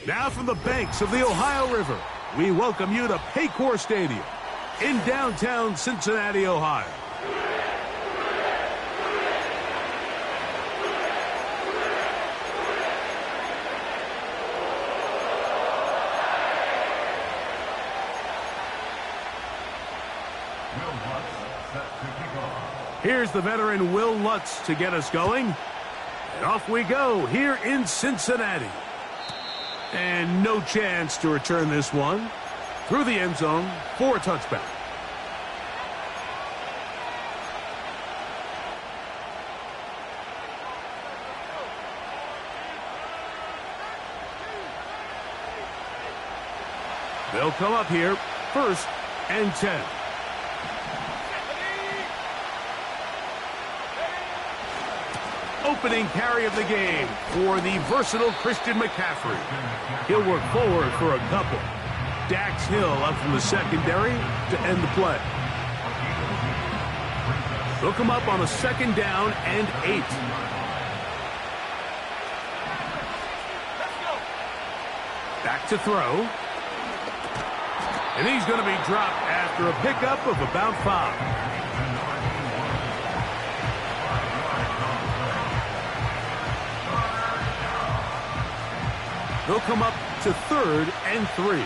Now from the banks of the Ohio River, we welcome you to Paycor Stadium in downtown Cincinnati, Ohio. Here's the veteran Will Lutz to get us going. And off we go here in Cincinnati. And no chance to return this one through the end zone for a touchback. They'll come up here, 1st and 10. Opening carry of the game for the versatile Christian McCaffrey. He'll work forward for a couple. Dax Hill up from the secondary to end the play. They'll come up on a 2nd down and 8. Back to throw. And he's going to be dropped after a pickup of about 5. They'll come up to 3rd and 3.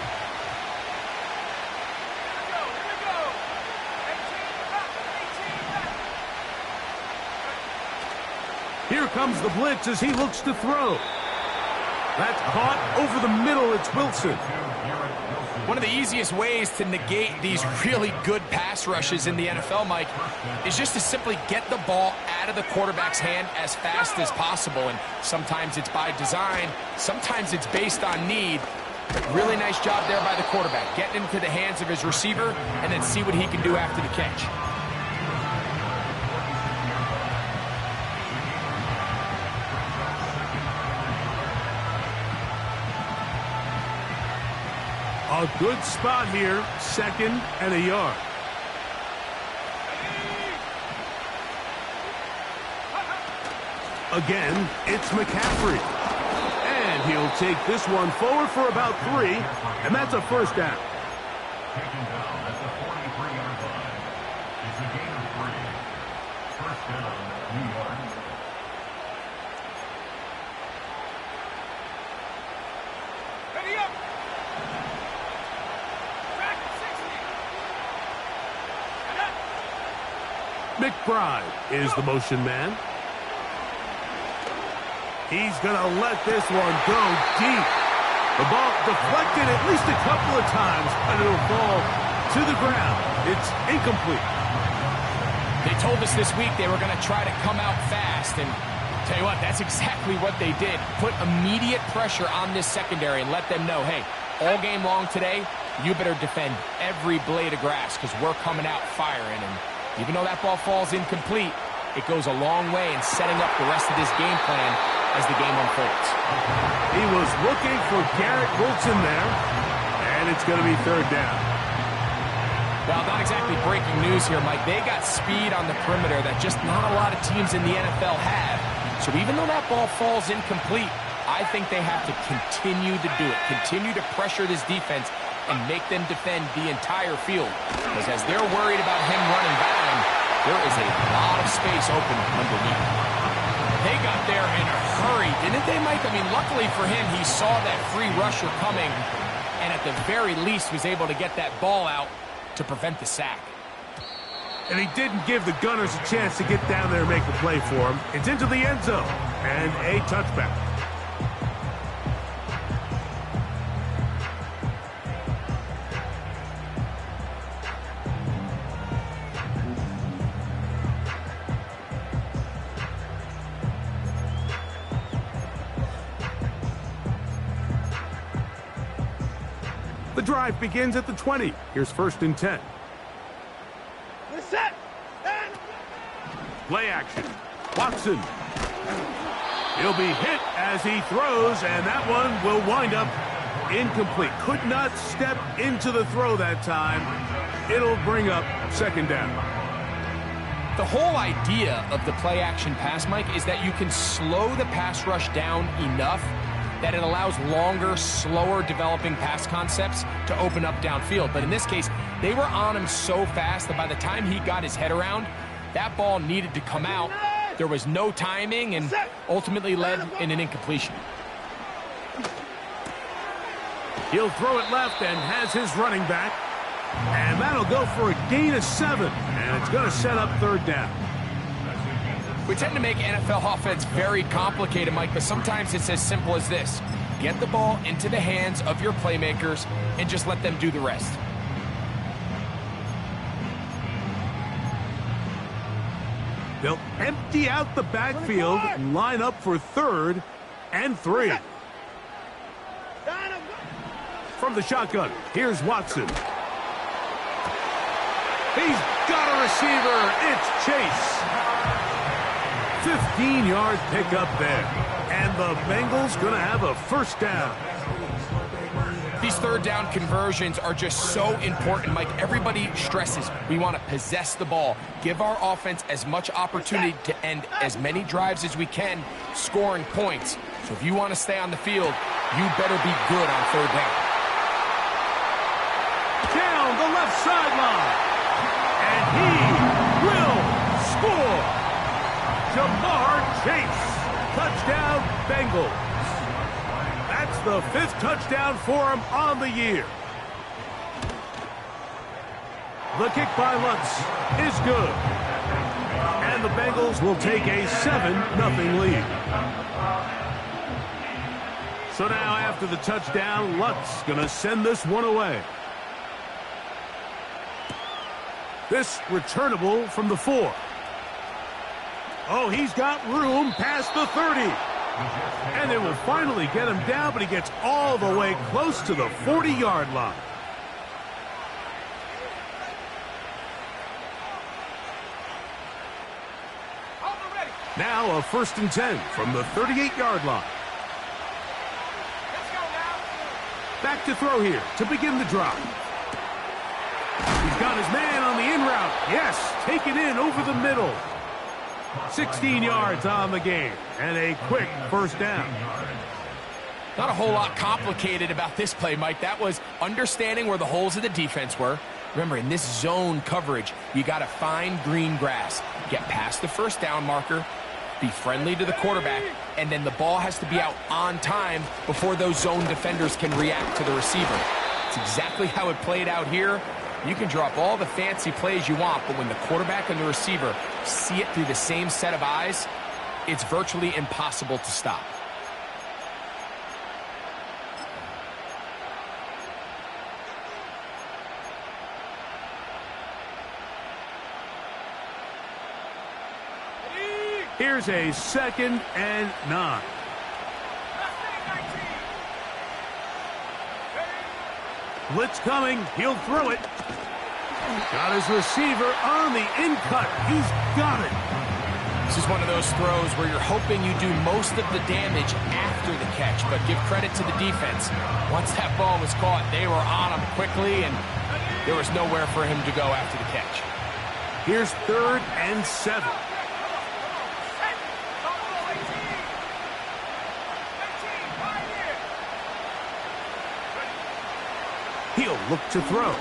Here comes the blitz as he looks to throw. That's caught over the middle. It's Wilson. One of the easiest ways to negate these really good pass rushes in the NFL, Mike, is just to simply get the ball out of the quarterback's hand as fast as possible. And sometimes it's by design, sometimes it's based on need. But really nice job there by the quarterback, getting into the hands of his receiver and then see what he can do after the catch. A good spot here, 2nd and a yard. Again, it's McCaffrey. And he'll take this one forward for about 3, and that's a 1st down. Taken down at the 43-yard line. It's a gain of 3. 1st down, New York. Ready up! McBride is the motion man. He's going to let this one go deep. The ball deflected at least a couple of times, but it'll fall to the ground. It's incomplete. They told us this week they were going to try to come out fast, and tell you what, that's exactly what they did. Put immediate pressure on this secondary and let them know, hey, all game long today, you better defend every blade of grass because we're coming out firing. And even though that ball falls incomplete, it goes a long way in setting up the rest of this game plan as the game unfolds. He was looking for Garrett Wilson there, and it's going to be 3rd down. Well, not exactly breaking news here, Mike. They got speed on the perimeter that just not a lot of teams in the NFL have. So even though that ball falls incomplete, I think they have to continue to do it, continue to pressure this defense and make them defend the entire field. Because as they're worried about him running down, there is a lot of space open underneath. They got there in a hurry, didn't they, Mike? I mean, luckily for him, he saw that free rusher coming and at the very least was able to get that ball out to prevent the sack. And he didn't give the Gunners a chance to get down there and make a play for him. It's into the end zone and a touchback. The drive begins at the 20. Here's 1st and 10. Set. Play action. Watson. He'll be hit as he throws, and that one will wind up incomplete. Could not step into the throw that time. It'll bring up 2nd down. The whole idea of the play action pass, Mike, is that you can slow the pass rush down enough that it allows longer, slower developing pass concepts to open up downfield. But in this case, they were on him so fast that by the time he got his head around, that ball needed to come out. There was no timing and ultimately led in an incompletion. He'll throw it left and has his running back. And that'll go for a gain of 7. And it's going to set up 3rd down. We tend to make NFL offense very complicated, Mike, but sometimes it's as simple as this. Get the ball into the hands of your playmakers and just let them do the rest. They'll empty out the backfield and line up for 3rd and 3. From the shotgun, here's Watson. He's got a receiver. It's Chase. 15-yard pickup there. And the Bengals going to have a 1st down. These 3rd down conversions are just so important, Mike. Everybody stresses we want to possess the ball, give our offense as much opportunity to end as many drives as we can, scoring points. So if you want to stay on the field, you better be good on 3rd down. Down the left sideline. And he will score. Jamar Chase. Touchdown, Bengals. That's the 5th touchdown for him on the year. The kick by Lutz is good. And the Bengals will take a 7-0 lead. So now after the touchdown, Lutz going to send this one away. This returnable from the 4. Oh, he's got room past the 30. And they will finally get him down, but he gets all the way close to the 40-yard line. Now a 1st and 10 from the 38-yard line. Back to throw here to begin the drive. He's got his man on the in route. Yes, taken in over the middle. 16 yards on the game, and a quick 1st down. Not a whole lot complicated about this play, Mike. That was understanding where the holes of the defense were. Remember, in this zone coverage, you got to find green grass, get past the 1st down marker, be friendly to the quarterback, and then the ball has to be out on time before those zone defenders can react to the receiver. It's exactly how it played out here. You can drop all the fancy plays you want, but when the quarterback and the receiver see it through the same set of eyes, it's virtually impossible to stop. Here's a 2nd and 9. Blitz coming. He'll throw it. Got his receiver on the in-cut. He's got it. This is one of those throws where you're hoping you do most of the damage after the catch, but give credit to the defense. Once that ball was caught, they were on him quickly, and there was nowhere for him to go after the catch. Here's 3rd and 7. He'll look to throw.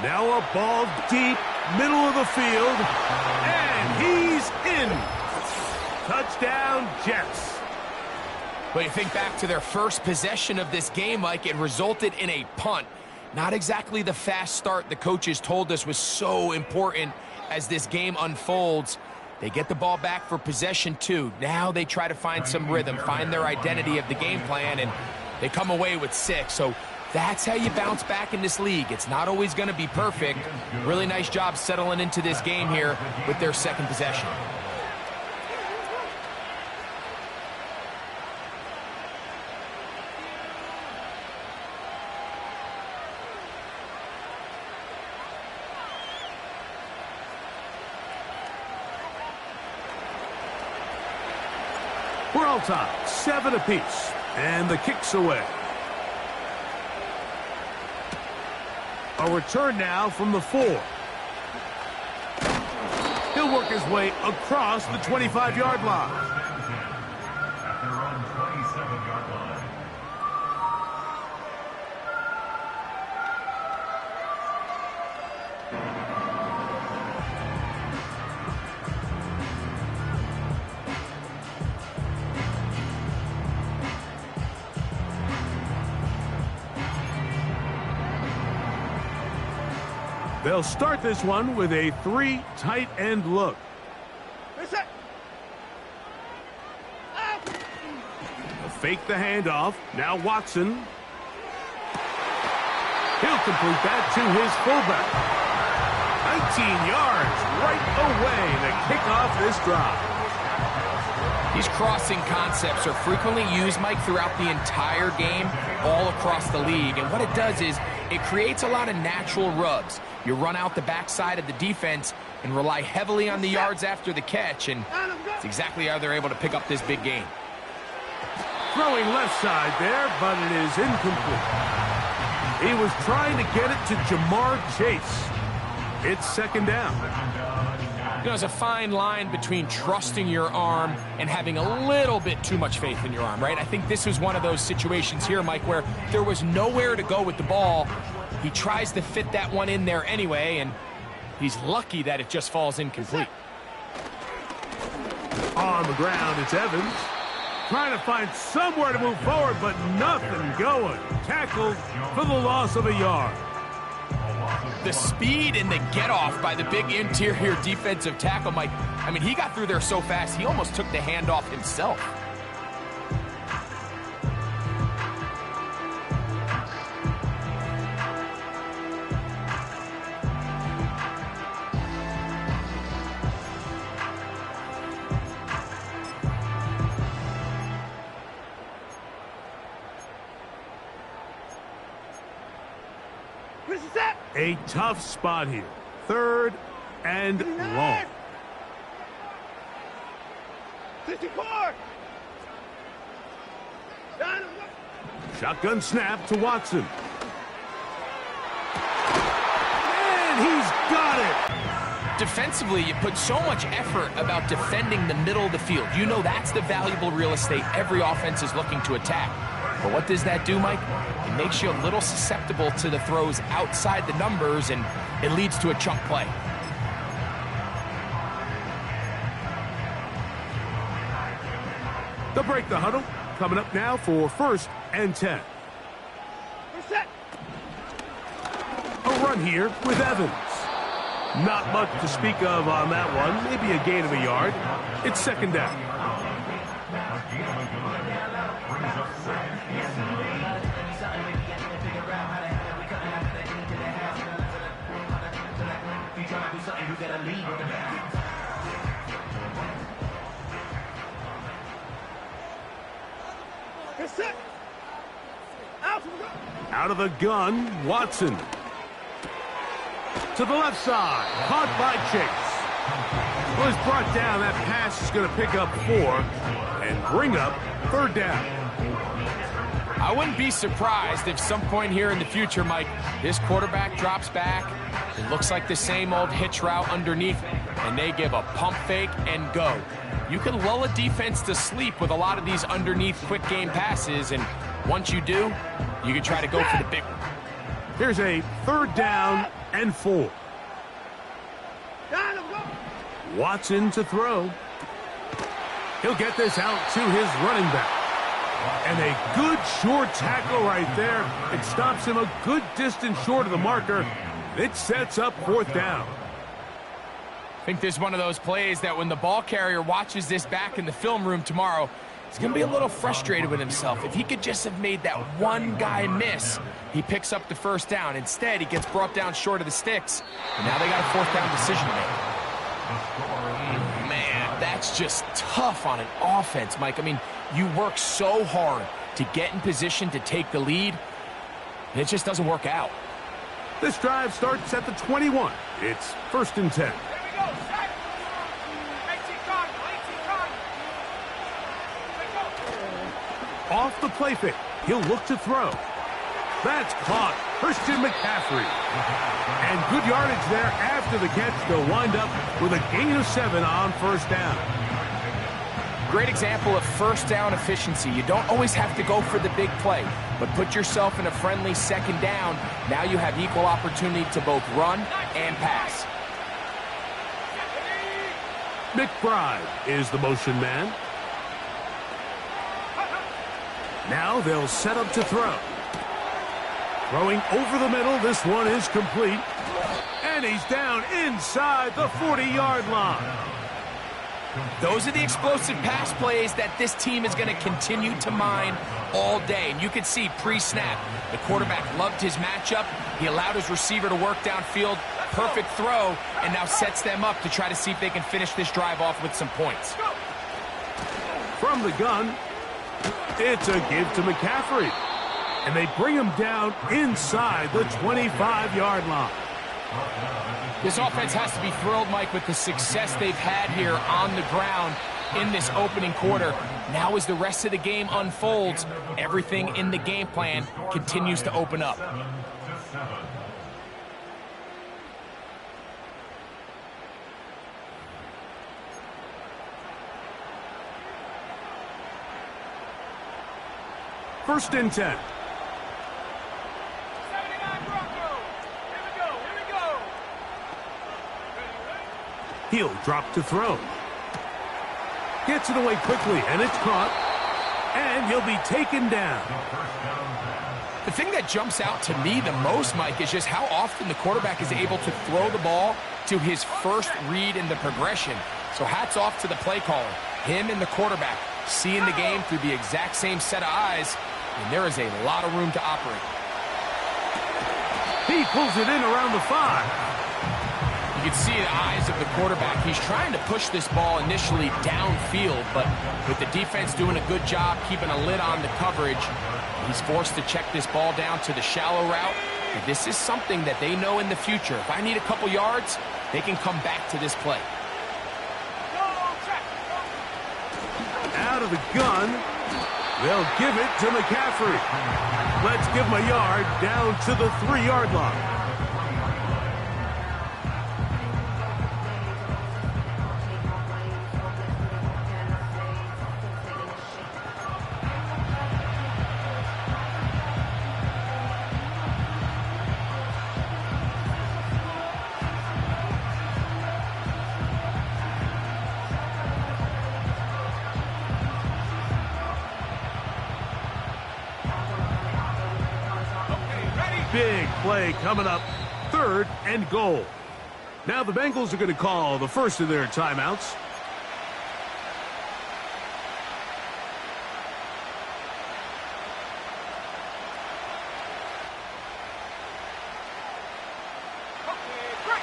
Now a ball deep, middle of the field, and he's in. Touchdown, Jets. But you think back to their first possession of this game, Mike, it resulted in a punt. Not exactly the fast start the coaches told us was so important as this game unfolds. They get the ball back for possession 2. Now they try to find some rhythm, find their identity of the game plan, and they come away with 6. So that's how you bounce back in this league. It's not always going to be perfect. Really nice job settling into this game here with their 2nd possession. We're all tied, 7 apiece, and the kick's away. A return now from the 4. He'll work his way across the 25-yard line. At their own 27-yard line. They'll start this one with a 3 tight end look. Reset. They'll fake the handoff. Now Watson. He'll complete that to his fullback. 19 yards right away to kick off this drive. These crossing concepts are frequently used, Mike, throughout the entire game, all across the league. And what it does is it creates a lot of natural rubs. You run out the backside of the defense and rely heavily on the yards after the catch, and it's exactly how they're able to pick up this big game. Throwing left side there, but it is incomplete. He was trying to get it to Jamar Chase. It's second down. You know, there's a fine line between trusting your arm and having a little bit too much faith in your arm, right? I think this was one of those situations here, Mike, where there was nowhere to go with the ball. He tries to fit that one in there anyway, and he's lucky that it just falls incomplete. On the ground, it's Evans. Trying to find somewhere to move forward, but nothing going. Tackled for the loss of a yard. The speed and the get-off by the big interior defensive tackle, Mike. I mean, he got through there so fast, he almost took the handoff himself. A tough spot here. 3rd and long. 54. Shotgun snap to Watson. And he's got it. Defensively, you put so much effort about defending the middle of the field. You know that's the valuable real estate every offense is looking to attack. But what does that do, Mike? It makes you a little susceptible to the throws outside the numbers, and it leads to a chunk play. They'll break the huddle. Coming up now for 1st and 10. Reset. A run here with Evans. Not much to speak of on that one. Maybe a gain of a yard. It's second down. Out of the gun, Watson. To the left side, caught by Chase. Well, he's brought down. That pass is going to pick up 4 and bring up 3rd down. I wouldn't be surprised if some point here in the future, Mike, this quarterback drops back. It looks like the same old hitch route underneath, and they give a pump fake and go. You can lull a defense to sleep with a lot of these underneath quick game passes, and once you do, you can try to go for the big one. Here's a 3rd down and 4. Watson to throw. He'll get this out to his running back. And a good short tackle right there. It stops him a good distance short of the marker. It sets up 4th down. I think this is one of those plays that when the ball carrier watches this back in the film room tomorrow, he's going to be a little frustrated with himself. If he could just have made that one guy miss, he picks up the 1st down. Instead, he gets brought down short of the sticks, and now they got a 4th down decision to make. Man, that's just tough on an offense, Mike. I mean, you work so hard to get in position to take the lead, and it just doesn't work out. This drive starts at the 21. It's 1st and 10. Off the play fake. He'll look to throw. That's caught. Christian McCaffrey. And good yardage there after the catch. They'll wind up with a gain of 7 on 1st down. Great example of 1st down efficiency. You don't always have to go for the big play, but put yourself in a friendly 2nd down. Now you have equal opportunity to both run and pass. McBride is the motion man. Now they'll set up to throw. Throwing over the middle. This one is complete. And And he's down inside the 40-yard line. Those are the explosive pass plays that this team is going to continue to mine all day. And you can see pre-snap, the quarterback loved his matchup. He allowed his receiver to work downfield, perfect throw, and now sets them up to try to see if they can finish this drive off with some points. From the gun, it's a give to McCaffrey. And they bring him down inside the 25-yard line. This offense has to be thrilled, Mike, with the success they've had here on the ground in this opening quarter. Now as the rest of the game unfolds, everything in the game plan continues to open up. First and 10. He'll drop to throw. Gets it away quickly, and it's caught. And he'll be taken down. The thing that jumps out to me the most, Mike, is just how often the quarterback is able to throw the ball to his first read in the progression. So hats off to the play caller. Him and the quarterback seeing the game through the exact same set of eyes, and there is a lot of room to operate. He pulls it in around the 5. You can see the eyes of the quarterback. He's trying to push this ball initially downfield, but with the defense doing a good job keeping a lid on the coverage, he's forced to check this ball down to the shallow route. And this is something that they know in the future. If I need a couple yards, they can come back to this play. Out of the gun, they'll give it to McCaffrey. Let's give him a yard down to the 3-yard line. Big play coming up, 3rd and goal. Now the Bengals are going to call the first of their timeouts.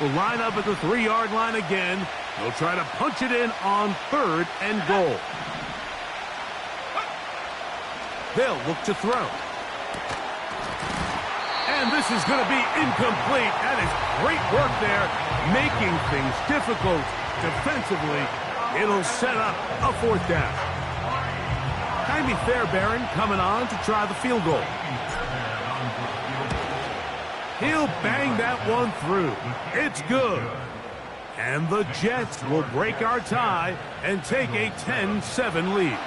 Will line up at the 3-yard line again. They'll try to punch it in on 3rd and goal. They'll look to throw. And this is going to be incomplete. That is great work there, making things difficult defensively. It'll set up a 4th down. Jaime Fairbairn coming on to try the field goal. He'll bang that one through. It's good. And the Jets will break our tie and take a 10-7 lead.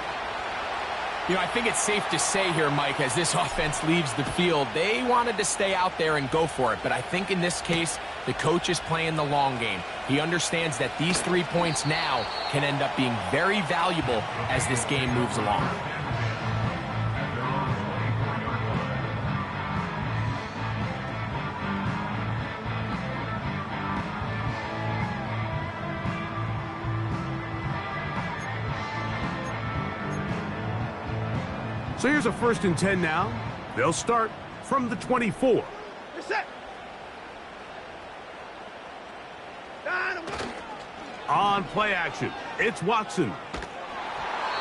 You know, I think it's safe to say here, Mike, as this offense leaves the field, they wanted to stay out there and go for it. But I think in this case, the coach is playing the long game. He understands that these 3 points now can end up being very valuable as this game moves along. So here's a 1st and 10 now. They'll start from the 24. Set. On play action, it's Watson.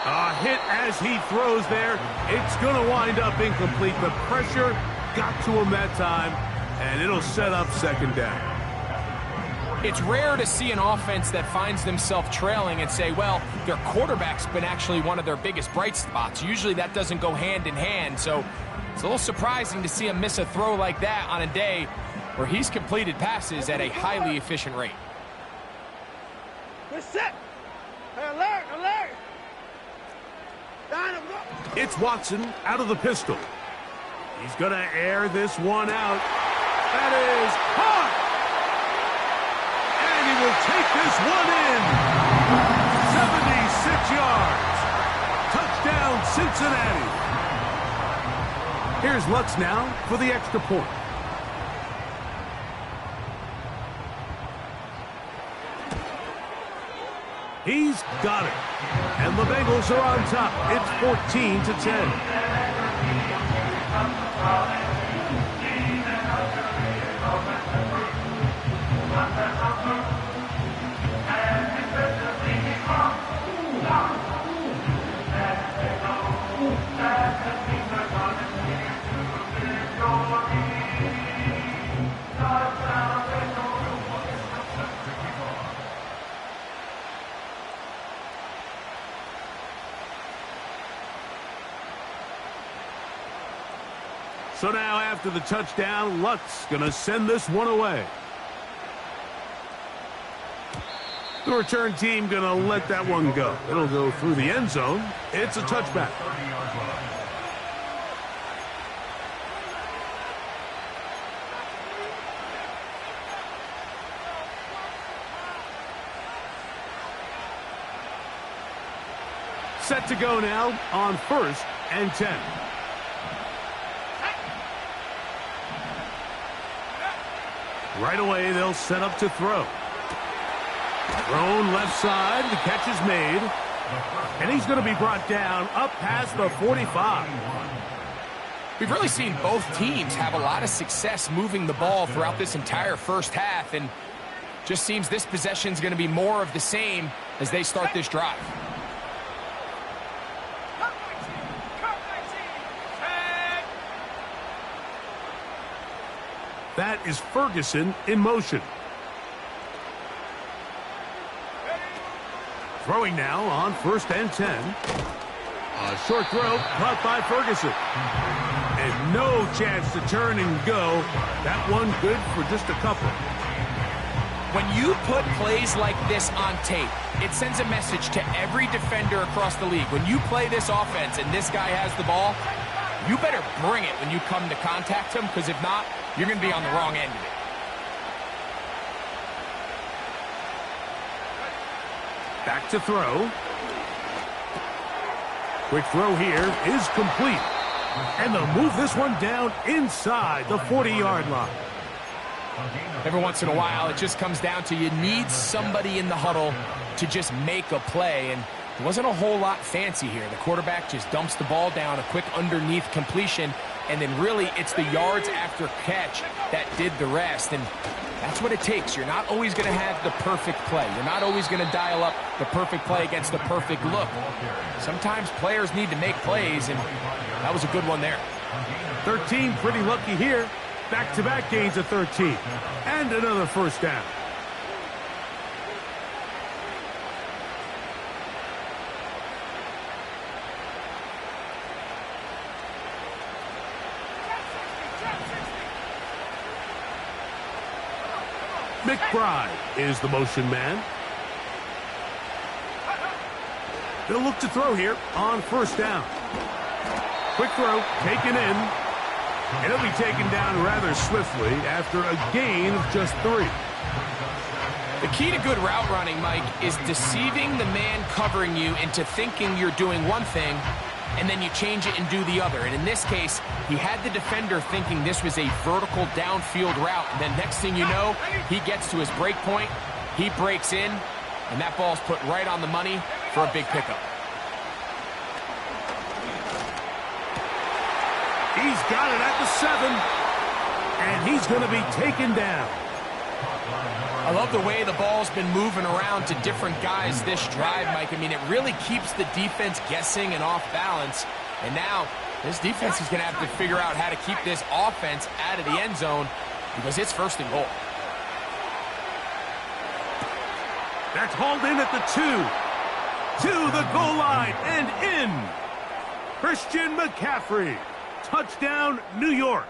A hit as he throws there. It's going to wind up incomplete. The pressure got to him that time, and it'll set up 2nd down. It's rare to see an offense that finds themselves trailing and say, well, their quarterback's been actually one of their biggest bright spots. Usually that doesn't go hand in hand, so it's a little surprising to see him miss a throw like that on a day where he's completed passes at a highly efficient rate. We're set. Alert, alert. It's Watson out of the pistol. He's going to air this one out. That is caught. And he will take this one in. 76 yards. Touchdown, Cincinnati. Here's Lutz now for the extra point. He's got it. And the Bengals are on top. It's 14-10. So now after the touchdown, Luck's going to send this one away. The return team going to let that one go. It'll go through the end zone. It's a touchback. Set to go now on 1st and 10. Right away, they'll set up to throw. Thrown left side. The catch is made. And he's going to be brought down up past the 45. We've really seen both teams have a lot of success moving the ball throughout this entire first half. And just seems this possession is going to be more of the same as they start this drive. That is Ferguson in motion. Throwing now on 1st and 10. A short throw caught by Ferguson. And no chance to turn and go. That one good for just a couple. When you put plays like this on tape, it sends a message to every defender across the league. When you play this offense and this guy has the ball, you better bring it when you come to contact him, because if not, you're going to be on the wrong end of it. Back to throw. Quick throw here is complete. And they'll move this one down inside the 40-yard line. Every once in a while, it just comes down to you need somebody in the huddle to just make a play. And it wasn't a whole lot fancy here. The quarterback just dumps the ball down, a quick underneath completion, and then really it's the yards after catch that did the rest. And that's what it takes. You're not always going to have the perfect play. You're not always going to dial up the perfect play against the perfect look. Sometimes players need to make plays, and that was a good one there. 13, pretty lucky here. Back-to-back gains of 13. And another first down. McBride is the motion man. He'll look to throw here on 1st down. Quick throw, taken in. And he'll be taken down rather swiftly after a gain of just 3. The key to good route running, Mike, is deceiving the man covering you into thinking you're doing one thing, and then you change it and do the other. And in this case, he had the defender thinking this was a vertical downfield route. And then next thing you know, he gets to his break point, he breaks in, and that ball's put right on the money for a big pickup. He's got it at the 7, and he's going to be taken down. I love the way the ball's been moving around to different guys this drive, Mike. I mean, it really keeps the defense guessing and off balance. And now this defense is going to have to figure out how to keep this offense out of the end zone because it's 1st and goal. That's hauled in at the 2. To the goal line and in. Christian McCaffrey. Touchdown, New York.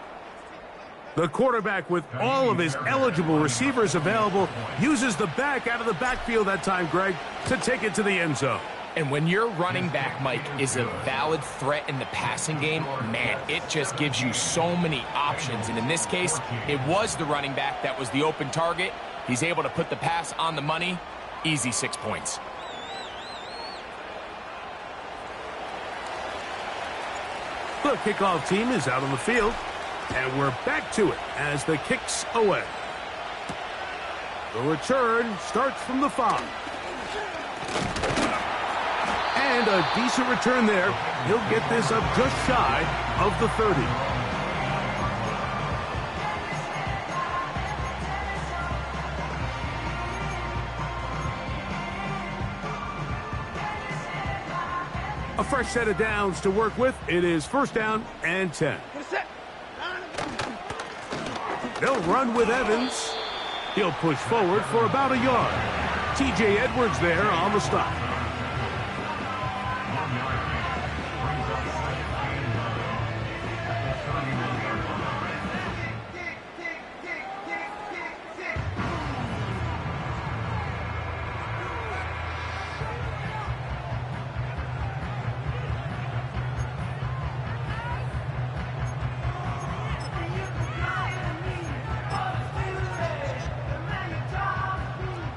The quarterback, with all of his eligible receivers available, uses the back out of the backfield that time, Greg, to take it to the end zone. And when your running back, Mike, is a valid threat in the passing game, man, it just gives you so many options. And in this case, it was the running back that was the open target. He's able to put the pass on the money. Easy 6 points. The kickoff team is out on the field, and we're back to it as the kick's away. The return starts from the 5. And a decent return there. He'll get this up just shy of the 30. A fresh set of downs to work with. It is first down and 10. They'll run with Evans. He'll push forward for about a yard. T.J. Edwards there on the stop.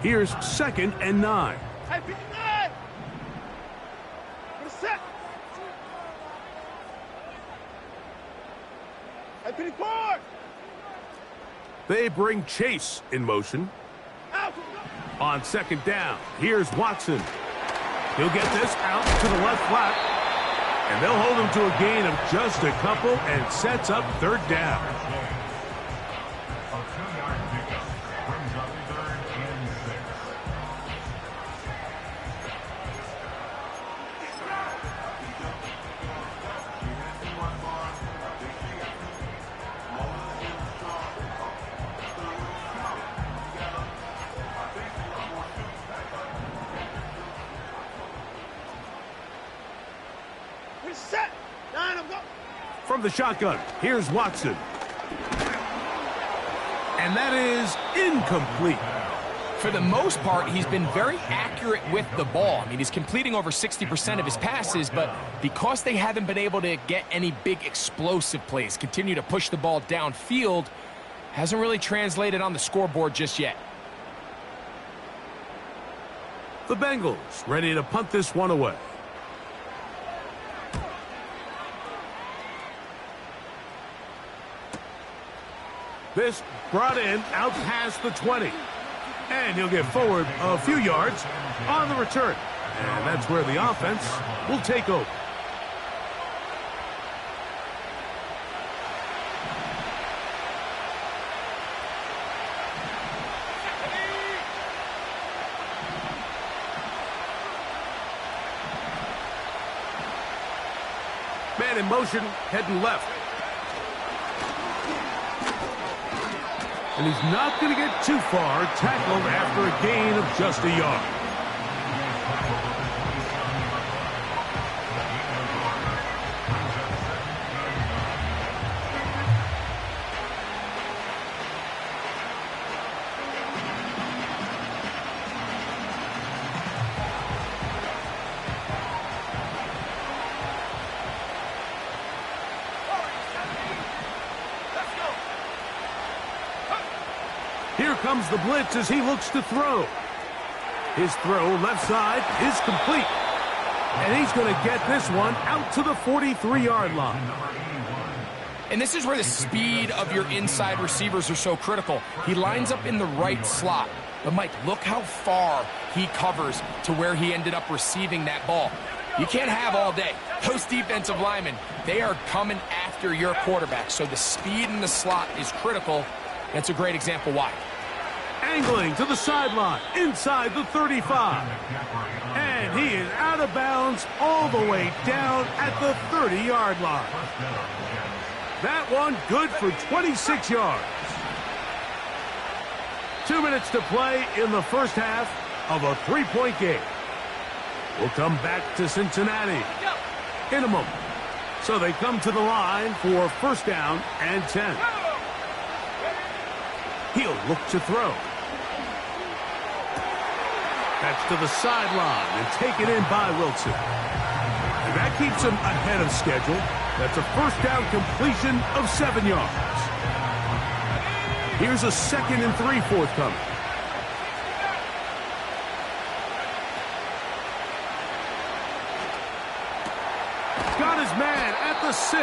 Here's second and 9. Hey, 59! Set! Hey, 54! They bring Chase in motion. Out! On second down, here's Watson. He'll get this out to the left flat. And they'll hold him to a gain of just a couple and sets up third down. Set! 9, I'm going! From the shotgun, here's Watson. And that is incomplete. For the most part, he's been very accurate with the ball. I mean, he's completing over 60% of his passes, but because they haven't been able to get any big explosive plays, continue to push the ball downfield, hasn't really translated on the scoreboard just yet. The Bengals ready to punt this one away. This brought in out past the 20. And he'll get forward a few yards on the return. And that's where the offense will take over. Man in motion, heading left. And he's not going to get too far, tackled after a gain of just a yard. Here comes the blitz as he looks to throw. His throw left side is complete. And he's going to get this one out to the 43-yard line. And this is where the speed of your inside receivers are so critical. He lines up in the right slot. But, Mike, look how far he covers to where he ended up receiving that ball. You can't have all day. Those defensive linemen, they are coming after your quarterback. So the speed in the slot is critical. That's a great example why. Angling to the sideline, inside the 35. And he is out of bounds all the way down at the 30-yard line. That one good for 26 yards. 2 minutes to play in the first half of a 3-point game. We'll come back to Cincinnati in a moment. So they come to the line for first down and 10. He'll look to throw. That's to the sideline and taken in by Wilson. And that keeps him ahead of schedule. That's a first down completion of 7 yards. Here's a 2nd and 3 forthcoming. Got his man at the 6.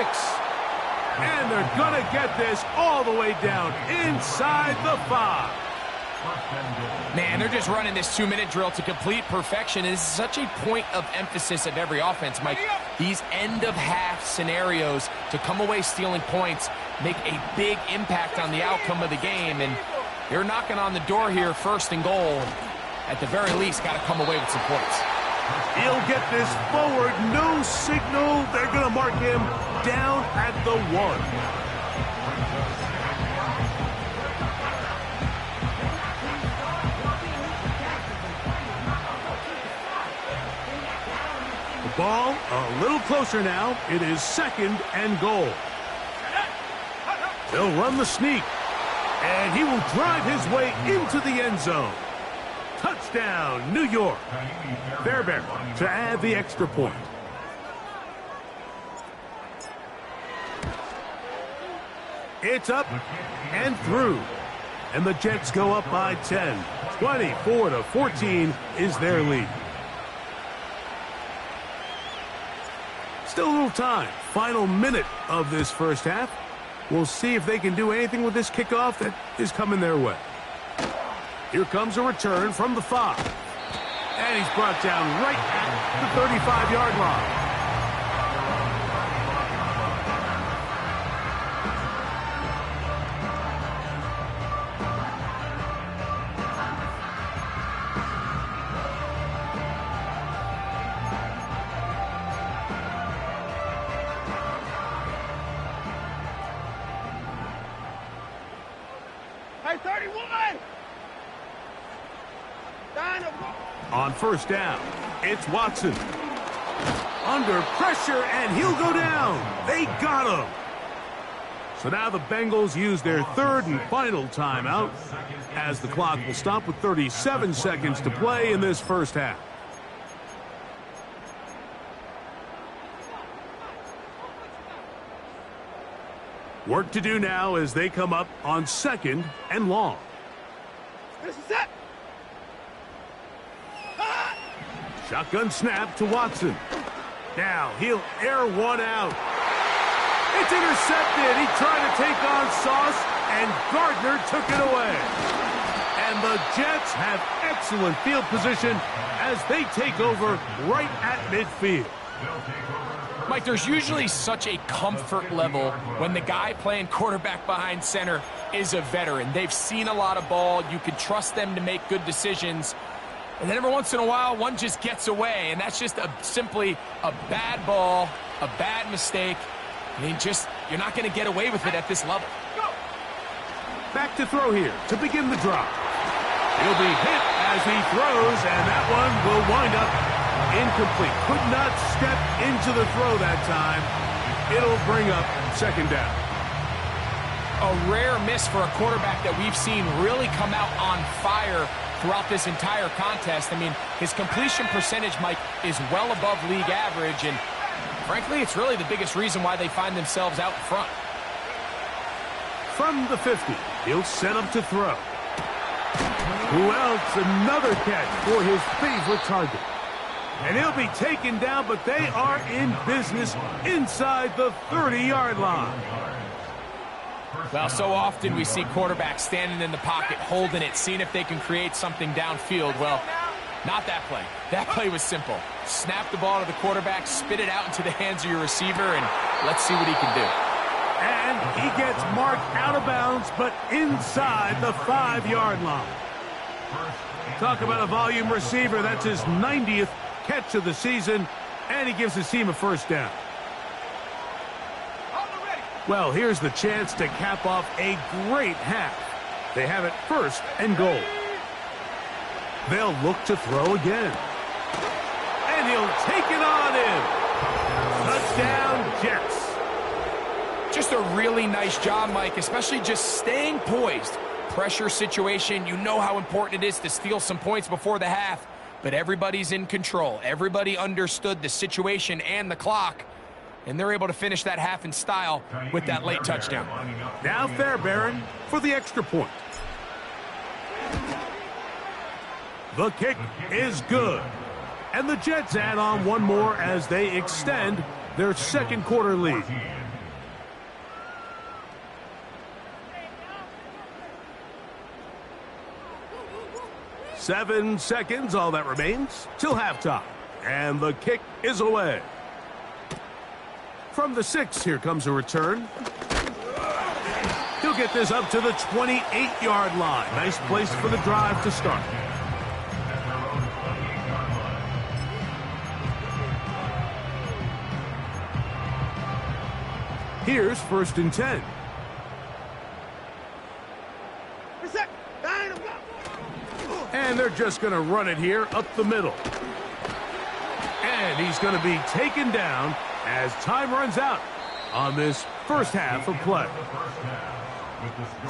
And they're going to get this all the way down inside the 5. Man, they're just running this 2-minute drill to complete perfection. It is such a point of emphasis of every offense, Mike. These end-of-half scenarios to come away stealing points make a big impact on the outcome of the game, and they're knocking on the door here, 1st and goal. At the very least, got to come away with some points. He'll get this forward. No signal. They're going to mark him down at the 1. Ball a little closer now. It is 2nd and goal. They'll run the sneak, and he will drive his way into the end zone. Touchdown, New York. Fairbairn to add the extra point. It's up and through, and the Jets go up by 10. 24-14 is their lead. Still a little time. Final minute of this first half. We'll see if they can do anything with this kickoff that is coming their way. Here comes a return from the 5. And he's brought down right at the 35-yard line. On 1st down, it's Watson. Under pressure, and he'll go down. They got him. So now the Bengals use their 3rd and final timeout as the clock will stop with 37 seconds to play in this first half. Work to do now as they come up on 2nd and long. This is it. Shotgun snap to Watson. Now he'll air one out. It's intercepted. He tried to take on Sauce, and Gardner took it away. And the Jets have excellent field position as they take over right at midfield. Mike, there's usually such a comfort level when the guy playing quarterback behind center is a veteran. They've seen a lot of ball. You can trust them to make good decisions. And then every once in a while, one just gets away, and that's just simply a bad ball, a bad mistake. I mean, you're not going to get away with it at this level. Back to throw here to begin the drop. He'll be hit as he throws, and that one will wind up incomplete. Could not step into the throw that time. It'll bring up 2nd down. A rare miss for a quarterback that we've seen really come out on fire throughout this entire contest. I mean, his completion percentage, Mike, is well above league average, and frankly, it's really the biggest reason why they find themselves out in front. From the 50, he'll set up to throw. Who else? Another catch for his favorite target. And he'll be taken down, but they are in business inside the 30-yard line. Well, so often we see quarterbacks standing in the pocket, holding it, seeing if they can create something downfield. Well, not that play. That play was simple. Snap the ball to the quarterback, spit it out into the hands of your receiver, and let's see what he can do. And he gets marked out of bounds, but inside the 5-yard line. Talk about a volume receiver. That's his 90th catch of the season, and he gives his team a 1st down. Well, here's the chance to cap off a great half. They have it 1st and goal. They'll look to throw again. And he'll take it on in. Touchdown, Jets. Just a really nice job, Mike, especially just staying poised. Pressure situation, you know how important it is to steal some points before the half, but everybody's in control. Everybody understood the situation and the clock, and they're able to finish that half in style with that late touchdown. Now Fairbairn for the extra point. The kick is good. And the Jets add on one more as they extend their 2nd quarter lead. 7 seconds, all that remains, till halftime. And the kick is away. From the 6, here comes a return. He'll get this up to the 28-yard line. Nice place for the drive to start. Here's 1st and 10. And they're just going to run it here up the middle. And he's going to be taken down as time runs out on this first half of play.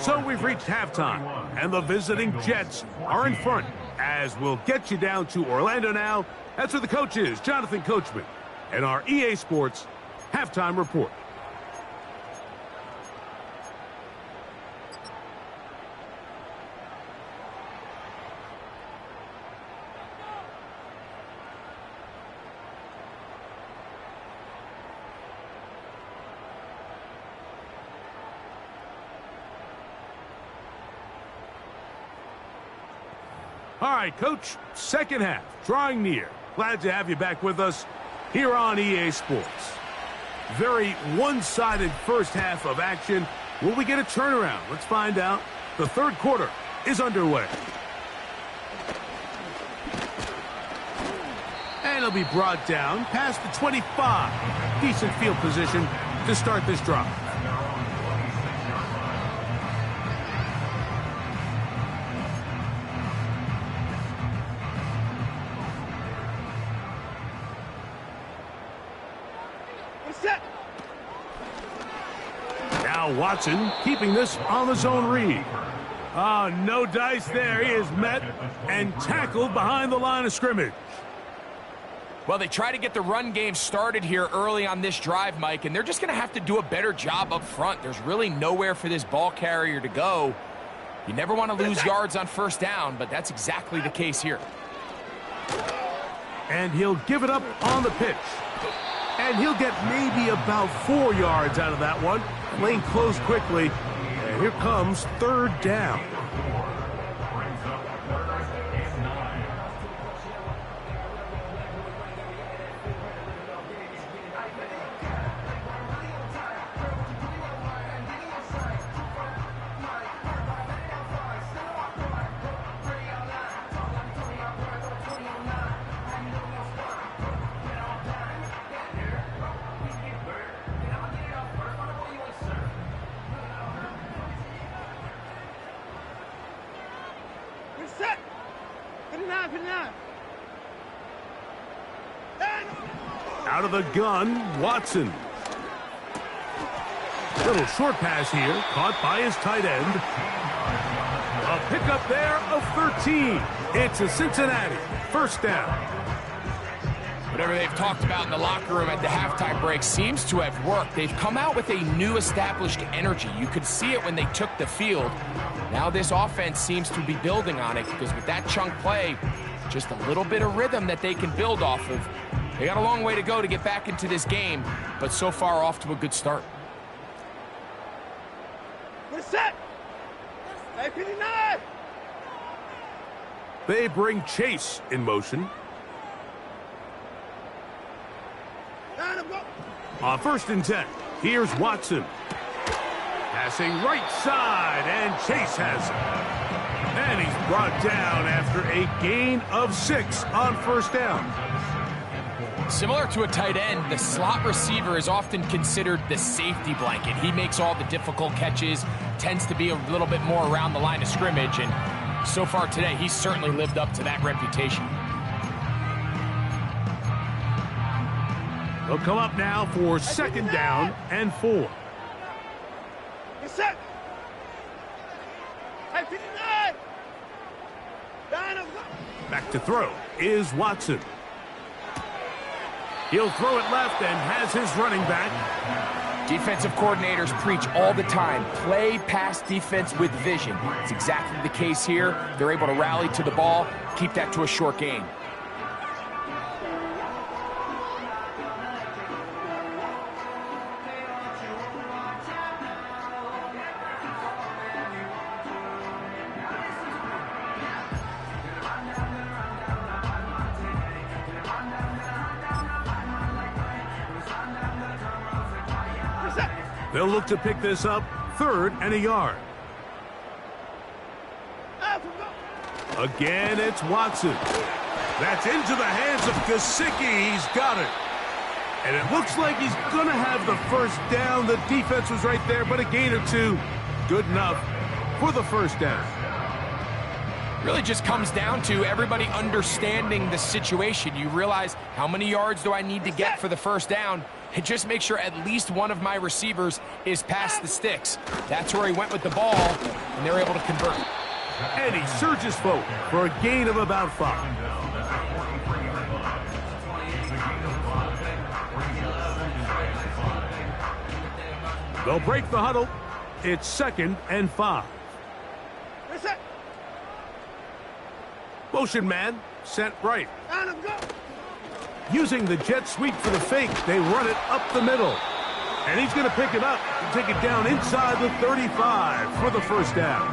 So we've reached halftime, and the visiting Jets are in front, as we'll get you down to Orlando now. That's where the coach is, Jonathan Coachman, and our EA Sports halftime report. All right, Coach, second half, drawing near. Glad to have you back with us here on EA Sports. Very one-sided first half of action. Will we get a turnaround? Let's find out. The third quarter is underway. And it'll be brought down past the 25. Decent field position to start this drive. Now Watson keeping this on the zone read. Oh, no dice there. He is met and tackled behind the line of scrimmage. Well, they try to get the run game started here early on this drive, Mike, and they're just going to have to do a better job up front. There's really nowhere for this ball carrier to go. You never want to lose yards on first down, but that's exactly the case here. And he'll give it up on the pitch. And he'll get maybe about 4 yards out of that one. Lane closed quickly. And here comes third down. Out of the gun, Watson. Little short pass here, caught by his tight end. A pickup there of 13. It's a Cincinnati first down. Whatever they've talked about in the locker room at the halftime break seems to have worked. They've come out with a new established energy. You could see it when they took the field. Now this offense seems to be building on it because with that chunk play, just a little bit of rhythm that they can build off of. They got a long way to go to get back into this game, but so far off to a good start. We're set. They bring Chase in motion. On 1st and 10, here's Watson. Passing right side, and Chase has it. And he's brought down after a gain of 6 on first down. Similar to a tight end, the slot receiver is often considered the safety blanket. He makes all the difficult catches, tends to be a little bit more around the line of scrimmage, and so far today, he's certainly lived up to that reputation. They'll come up now for 2nd down and 4. Back to throw is Watson. He'll throw it left and has his running back. Defensive coordinators preach all the time, play pass defense with vision. It's exactly the case here. They're able to rally to the ball, keep that to a short gain. They'll look to pick this up, 3rd and a yard. Again, it's Watson. That's into the hands of Gesicki. He's got it. And it looks like he's going to have the first down. The defense was right there, but a gain or 2. Good enough for the first down. Really just comes down to everybody understanding the situation. You realize, how many yards do I need to get for the first down? And just make sure at least one of my receivers is past the sticks. That's where he went with the ball, and they're able to convert. And he surges forward for a gain of about 5. They'll break the huddle. It's 2nd and 5. Motion man, sent right. Using the jet sweep for the fake, they run it up the middle. And he's going to pick it up and take it down inside the 35 for the first down.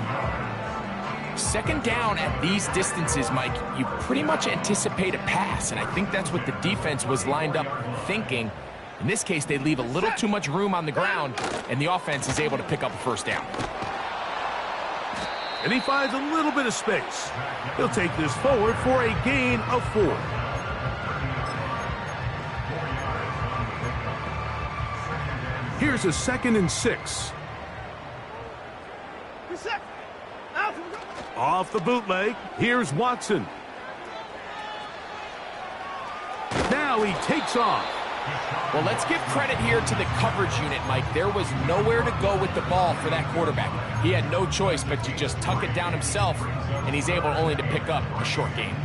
2nd down at these distances, Mike, you pretty much anticipate a pass, and I think that's what the defense was lined up thinking. In this case, they leave a little too much room on the ground, and the offense is able to pick up a first down. And he finds a little bit of space. He'll take this forward for a gain of 4. Here's a 2nd and 6. Off the bootleg, here's Watson. Now he takes off. Well, let's give credit here to the coverage unit, Mike. There was nowhere to go with the ball for that quarterback. He had no choice but to just tuck it down himself, and he's able only to pick up a short gain.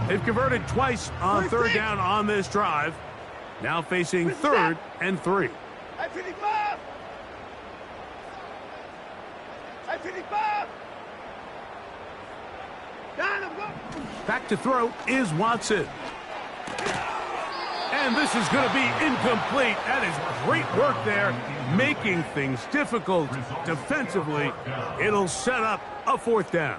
They've converted twice on 3rd down on this drive. Now facing 3rd and 3. Back to throw is Watson. And this is going to be incomplete. That is great work there, making things difficult defensively. It'll set up a 4th down.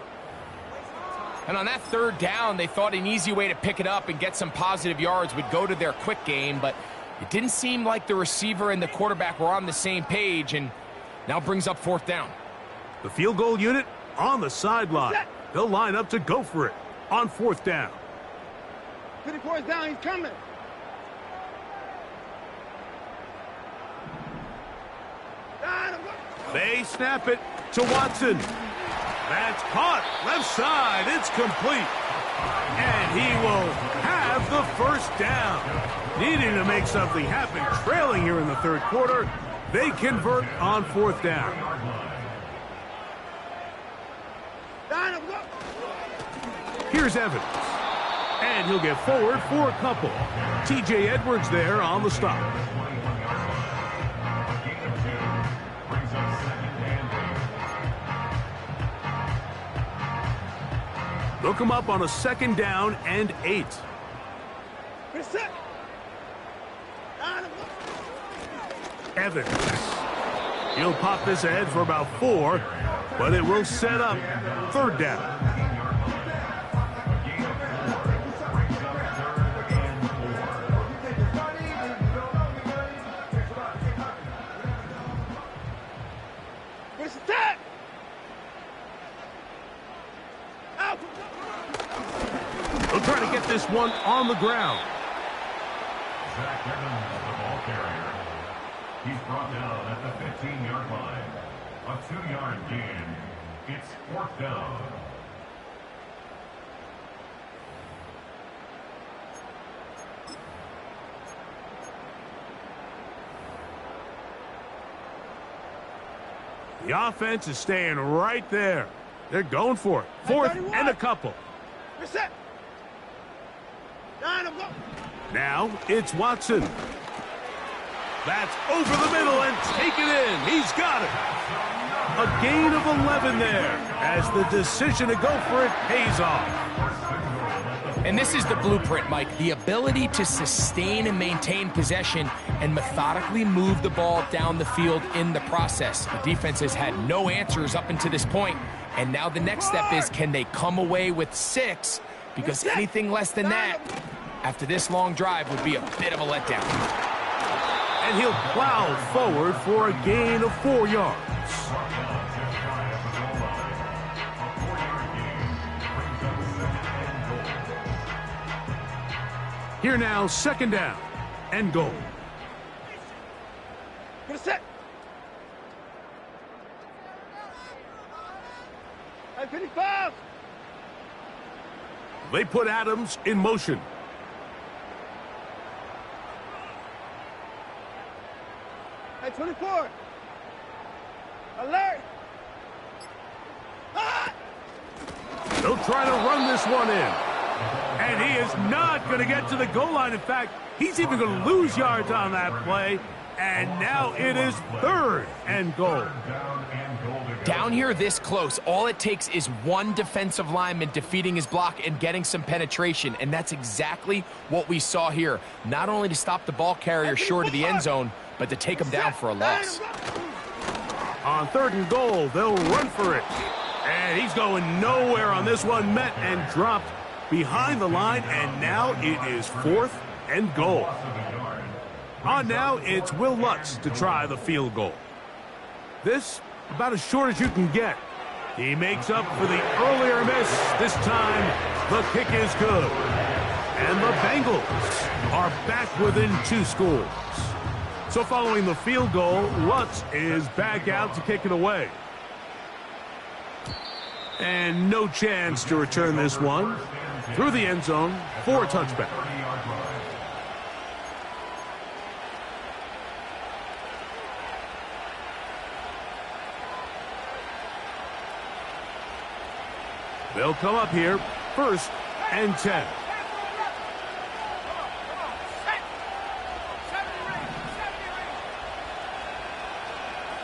And on that 3rd down, they thought an easy way to pick it up and get some positive yards would go to their quick game, but it didn't seem like the receiver and the quarterback were on the same page, and now brings up 4th down. The field goal unit on the sideline. They'll line up to go for it on 4th down. 54 is down, he's coming. They snap it to Watson. That's caught. Left side. It's complete. And he will have the first down. Needing to make something happen. Trailing here in the 3rd quarter. They convert on 4th down. Here's Evans. And he'll get forward for a couple. T.J. Edwards there on the stop. They'll come up on a 2nd down and 8. Evans. He'll pop this ahead for about 4, but it will set up 3rd down. They'll try to get this one on the ground. Zach Evans, the ball carrier. He's brought down at the 15-yard line. A 2-yard gain. It's 4th down. The offense is staying right there. They're going for it. 4th and a couple. Now it's Watson. That's over the middle and taken in. He's got it. A gain of 11 there as the decision to go for it pays off. And this is the blueprint, Mike. The ability to sustain and maintain possession and methodically move the ball down the field in the process. The defense has had no answers up until this point, and now the next step is, can they come away with 6? Because anything less than that, after this long drive would be a bit of a letdown. And he'll plow forward for a gain of 4 yards. Here now, second down and goal. Get a set. Hey, 55. They put Adams in motion. Hey, 24. Alert. Ah! They'll try to run this one in. And he is not going to get to the goal line. In fact, he's even going to lose yards on that play. And now it is third and goal. Down here this close, all it takes is one defensive lineman defeating his block and getting some penetration. And that's exactly what we saw here. Not only to stop the ball carrier short of the end zone, but to take him down for a loss. On third and goal, they'll run for it. And he's going nowhere on this one. Met and dropped behind the line, and now it is fourth and goal. On now, it's Will Lutz to try the field goal. This, about as short as you can get. He makes up for the earlier miss. This time, the kick is good. And the Bengals are back within 2 scores. So following the field goal, Lutz is back out to kick it away. And no chance to return this one through the end zone for a touchback. They'll come up here, first and 10.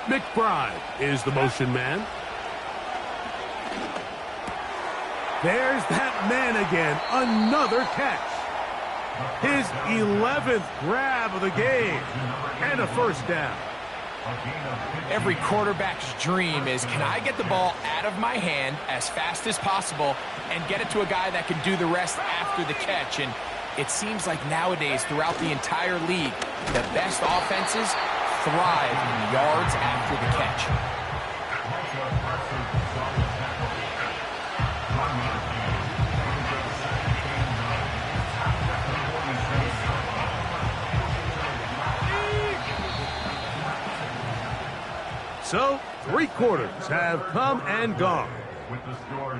McBride is the motion man. There's that man again, another catch. His 11th grab of the game, and a first down. Every quarterback's dream is, can I get the ball out of my hand as fast as possible and get it to a guy that can do the rest after the catch? And it seems like nowadays, throughout the entire league, the best offenses thrive in yards after the catch. So, 3 quarters have come and gone.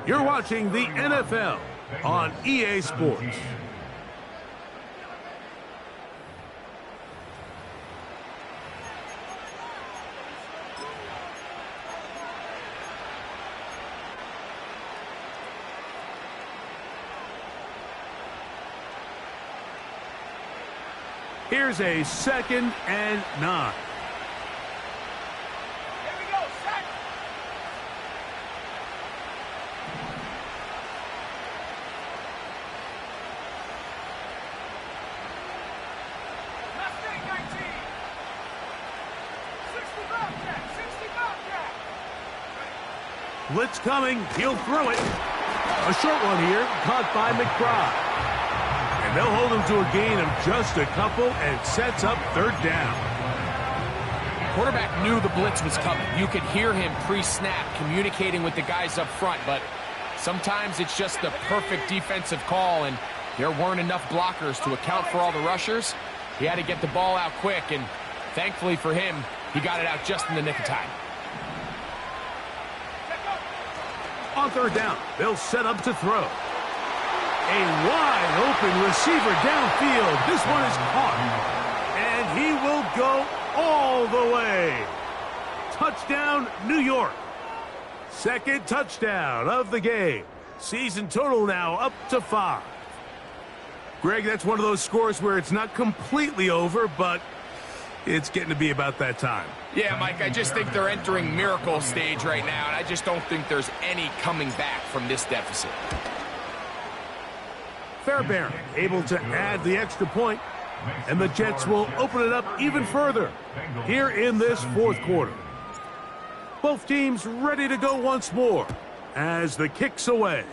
You're watching the NFL on EA Sports. Here's a 2nd and 9. Blitz coming. He'll throw it. A short one here, caught by McBride. And they'll hold him to a gain of just a couple and sets up third down. Quarterback knew the blitz was coming. You could hear him pre-snap communicating with the guys up front, but sometimes it's just the perfect defensive call, and there weren't enough blockers to account for all the rushers. He had to get the ball out quick, and thankfully for him, he got it out just in the nick of time. On third down, they'll set up to throw. A wide-open receiver downfield. This one is caught. And he will go all the way. Touchdown, New York. 2nd touchdown of the game. Season total now up to 5. Greg, that's one of those scores where it's not completely over, but it's getting to be about that time. Yeah, Mike, I just think they're entering miracle stage right now, and I just don't think there's any coming back from this deficit. Fairbairn able to add the extra point, and the Jets will open it up even further here in this 4th quarter. Both teams ready to go once more as the kick's away.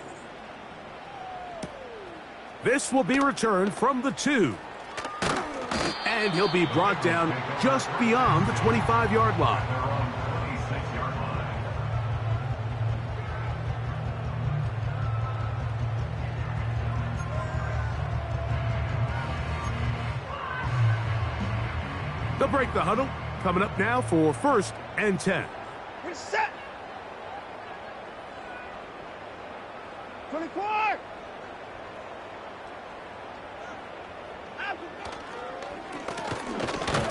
This will be returned from the 2. And he'll be brought down just beyond the 25-yard line. They'll break the huddle. Coming up now for 1st and 10. Reset. 24.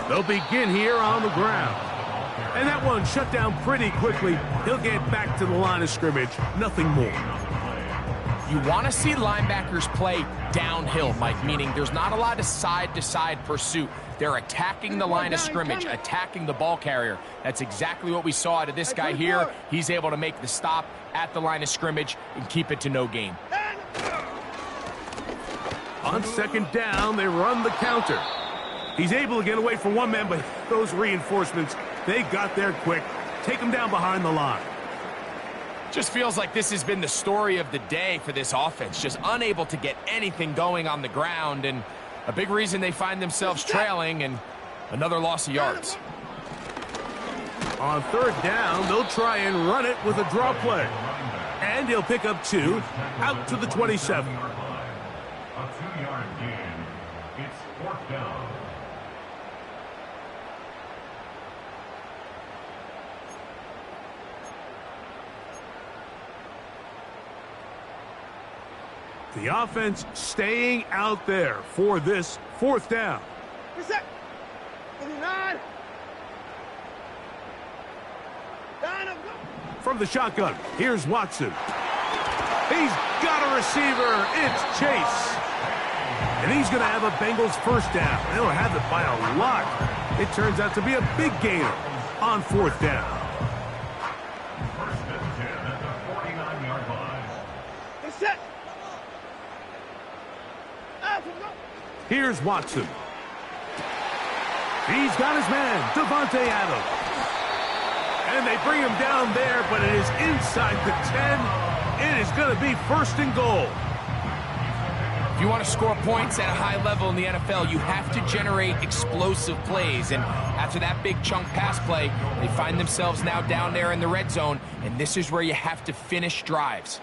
They'll begin here on the ground. And that one shut down pretty quickly. He'll get back to the line of scrimmage. Nothing more. You want to see linebackers play downhill, Mike, meaning there's not a lot of side-to-side pursuit. They're attacking the line of scrimmage, attacking the ball carrier. That's exactly what we saw out of this guy here. He's able to make the stop at the line of scrimmage and keep it to no gain. On 2nd down, they run the counter. He's able to get away from one man, but those reinforcements, they got there quick. Take him down behind the line. Just feels like this has been the story of the day for this offense. Just unable to get anything going on the ground, and a big reason they find themselves trailing, and another loss of yards. On 3rd down, they'll try and run it with a draw play. And he'll pick up 2 out to the 27. A 2-yard gain. It's 4th down. The offense staying out there for this 4th down. Reset. 89. Down and go. From the shotgun, here's Watson. He's got a receiver. It's Chase. And he's going to have a Bengals 1st down. They'll have it by a lot. It turns out to be a big gainer on 4th down. 1st and 10 at the 49-yard line. Reset. Here's Watson. He's got his man, Devontae Adams. And they bring him down there, but it is inside the 10. It is going to be 1st and goal. If you want to score points at a high level in the NFL, you have to generate explosive plays. And after that big chunk pass play, they find themselves now down there in the red zone. And this is where you have to finish drives.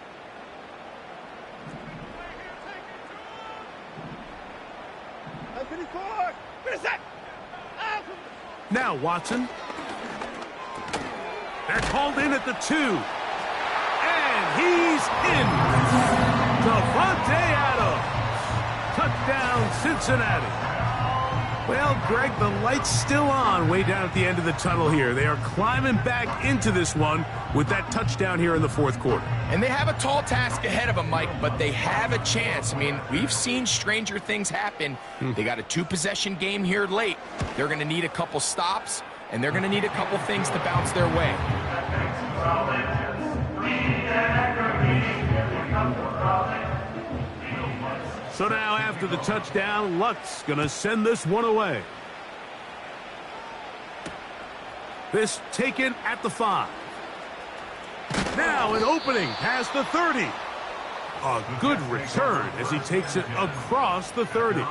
Now Watson. They're called in at the 2. And he's in. Devontae Adams. Touchdown, Cincinnati. Well, Greg, the light's still on way down at the end of the tunnel here. They are climbing back into this one with that touchdown here in the 4th quarter. And they have a tall task ahead of them, Mike, but they have a chance. I mean, we've seen stranger things happen. They got a 2-possession game here late. They're going to need a couple stops, and they're going to need a couple things to bounce their way. So now after the touchdown, Luck's going to send this one away. This taken at the 5. Now an opening past the 30. A good return as he takes it across the 30.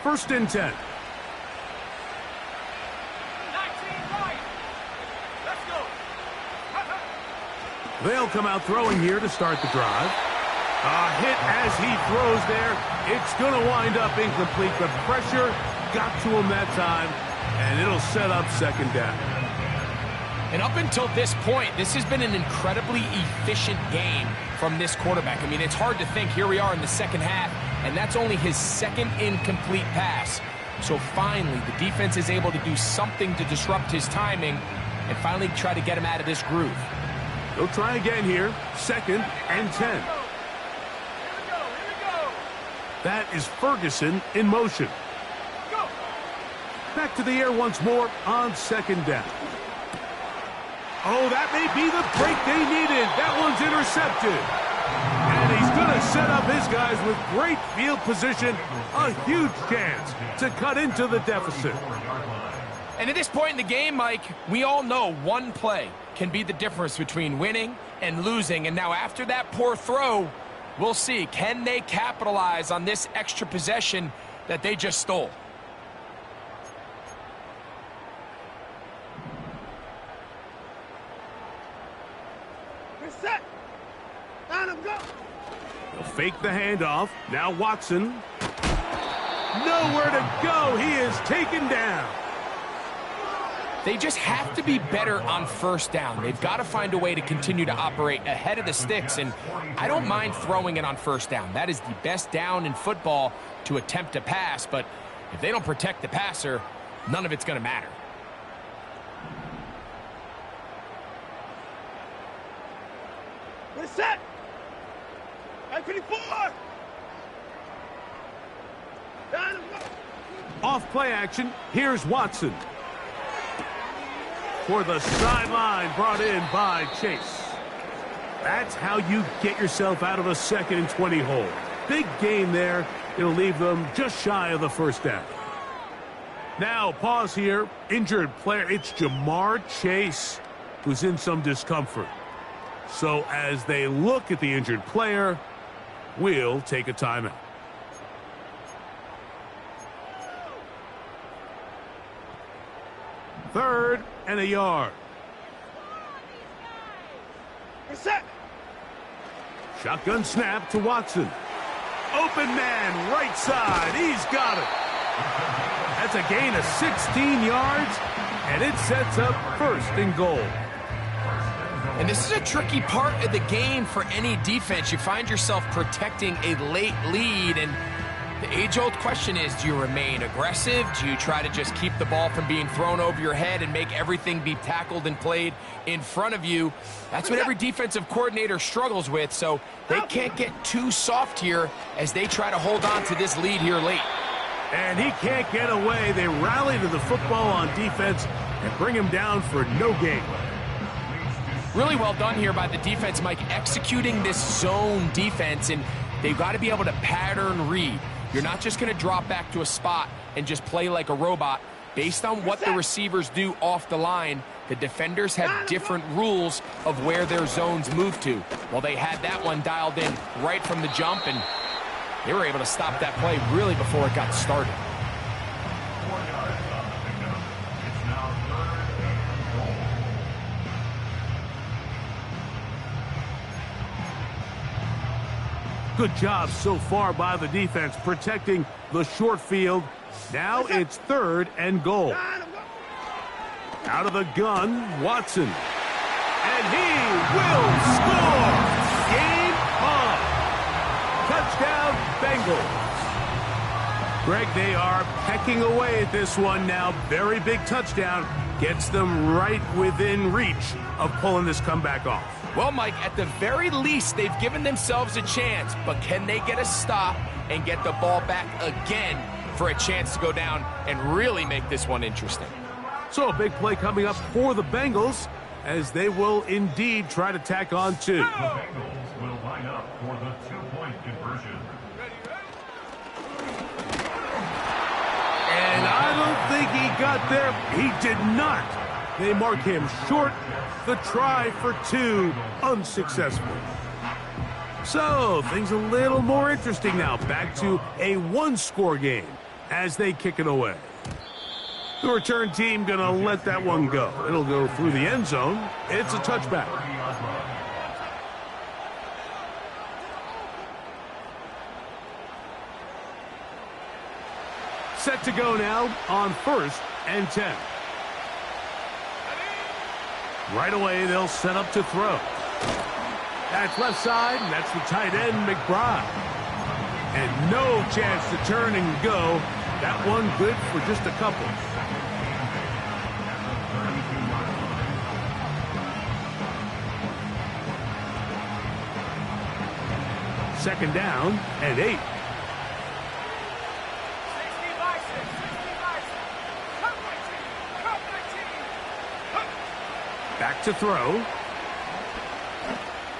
First and 10. They'll come out throwing here to start the drive. A hit as he throws there. It's going to wind up incomplete. The pressure got to him that time, and it'll set up 2nd down. And up until this point, this has been an incredibly efficient game from this quarterback. I mean, it's hard to think. Here we are in the 2nd half, and that's only his 2nd incomplete pass. So finally, the defense is able to do something to disrupt his timing and finally try to get him out of this groove. They'll try again here. 2nd and 10. That is Ferguson in motion. Back to the air once more on 2nd down. Oh, that may be the break they needed. That one's intercepted. And And he's going to set up his guys with great field position. A huge chance to cut into the deficit. And at this point in the game, Mike, we all know one play can be the difference between winning and losing. And now after that poor throw, we'll see, can they capitalize on this extra possession that they just stole? Reset. Down and go. He'll fake the handoff. Now Watson. Nowhere to go. He is taken down. They just have to be better on first down. They've got to find a way to continue to operate ahead of the sticks, and I don't mind throwing it on first down. That is the best down in football to attempt to pass, but if they don't protect the passer, none of it's going to matter. Reset. 954. Down and go. Off play action. Here's Watson. For the sideline, brought in by Chase. That's how you get yourself out of a 2nd and 20 hole. Big gain there. It'll leave them just shy of the first down. Now, pause here. Injured player. It's Jamar Chase who's in some discomfort. So as they look at the injured player, we'll take a timeout. Third and a yard. Reset. Shotgun snap to Watson. Open man, right side. He's got it. That's a gain of 16 yards, and it sets up 1st and goal. And this is a tricky part of the game for any defense. You find yourself protecting a late lead, and the age-old question is, do you remain aggressive? Do you try to just keep the ball from being thrown over your head and make everything be tackled and played in front of you? That's what every defensive coordinator struggles with, so they can't get too soft here as they try to hold on to this lead here late. And he can't get away. They rally to the football on defense and bring him down for no gain. Really well done here by the defense, Mike, executing this zone defense, and they've got to be able to pattern read. You're not just going to drop back to a spot and just play like a robot. Based on what the receivers do off the line, the defenders have different rules of where their zones move to. Well, they had that one dialed in right from the jump, and they were able to stop that play really before it got started. Good job so far by the defense protecting the short field. Now it's 3rd and goal. Out of the gun, Watson. And he will score! Game on! Touchdown, Bengals. Greg, they are pecking away at this one now. Very big touchdown. Gets them right within reach of pulling this comeback off. Well, Mike, at the very least, they've given themselves a chance, but can they get a stop and get the ball back again for a chance to go down and really make this one interesting? So a big play coming up for the Bengals as they will indeed try to tack on 2. The Bengals will line up for the 2-point conversion. And I don't think he got there. He did not. They mark him short. The try for 2, unsuccessful. So, things a little more interesting now. Back to a 1-score game as they kick it away. The return team going to let that one go. It'll go through the end zone. It's a touchback. Set to go now on 1st and 10. Right away, they'll set up to throw. That's left side, and that's the tight end, McBride. And no chance to turn and go. That one good for just a couple. Second down and 8. Back to throw.